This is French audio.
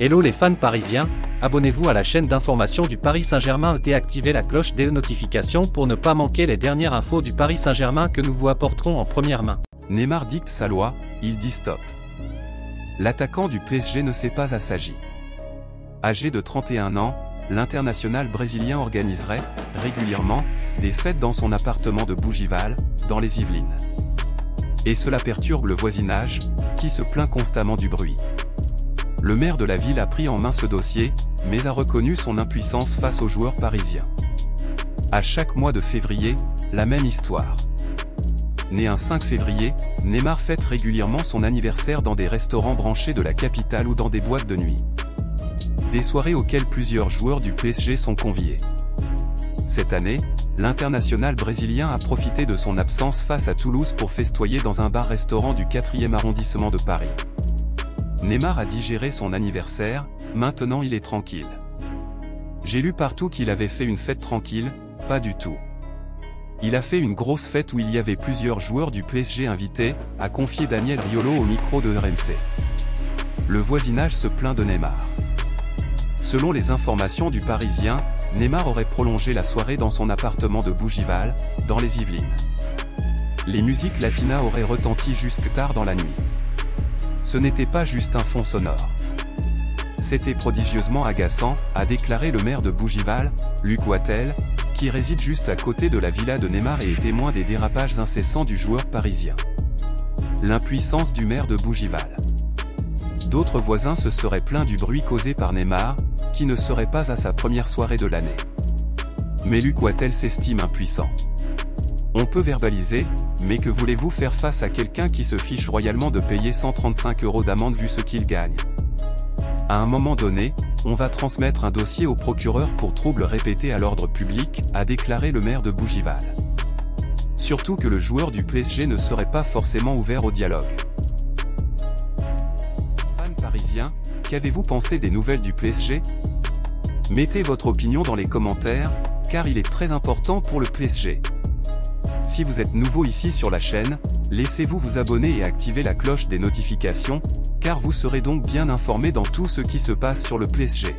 Hello les fans parisiens, abonnez-vous à la chaîne d'information du Paris Saint-Germain et activez la cloche des notifications pour ne pas manquer les dernières infos du Paris Saint-Germain que nous vous apporterons en première main. Neymar dicte sa loi, il dit stop. L'attaquant du PSG ne s'est pas assagi. Âgé de 31 ans, l'international brésilien organiserait, régulièrement, des fêtes dans son appartement de Bougival, dans les Yvelines. Et cela perturbe le voisinage, qui se plaint constamment du bruit. Le maire de la ville a pris en main ce dossier, mais a reconnu son impuissance face aux joueurs parisiens. À chaque mois de février, la même histoire. Né un 5 février, Neymar fête régulièrement son anniversaire dans des restaurants branchés de la capitale ou dans des boîtes de nuit. Des soirées auxquelles plusieurs joueurs du PSG sont conviés. Cette année, l'international brésilien a profité de son absence face à Toulouse pour festoyer dans un bar-restaurant du 4e arrondissement de Paris. Neymar a digéré son anniversaire, maintenant il est tranquille. J'ai lu partout qu'il avait fait une fête tranquille, pas du tout. Il a fait une grosse fête où il y avait plusieurs joueurs du PSG invités, a confié Daniel Riolo au micro de RMC. Le voisinage se plaint de Neymar. Selon les informations du Parisien, Neymar aurait prolongé la soirée dans son appartement de Bougival, dans les Yvelines. Les musiques latinas auraient retenti jusque tard dans la nuit. Ce n'était pas juste un fond sonore. C'était prodigieusement agaçant, a déclaré le maire de Bougival, Luc Wattel, qui réside juste à côté de la villa de Neymar et est témoin des dérapages incessants du joueur parisien. L'impuissance du maire de Bougival. D'autres voisins se seraient plaints du bruit causé par Neymar, qui ne serait pas à sa première soirée de l'année. Mais Luc Wattel s'estime impuissant. On peut verbaliser, mais que voulez-vous faire face à quelqu'un qui se fiche royalement de payer 135 € d'amende vu ce qu'il gagne? À un moment donné, on va transmettre un dossier au procureur pour troubles répétés à l'ordre public, a déclaré le maire de Bougival. Surtout que le joueur du PSG ne serait pas forcément ouvert au dialogue. Fans parisiens, qu'avez-vous pensé des nouvelles du PSG? Mettez votre opinion dans les commentaires, car il est très important pour le PSG. Si vous êtes nouveau ici sur la chaîne, laissez-vous vous abonner et activer la cloche des notifications, car vous serez donc bien informé dans tout ce qui se passe sur le PSG.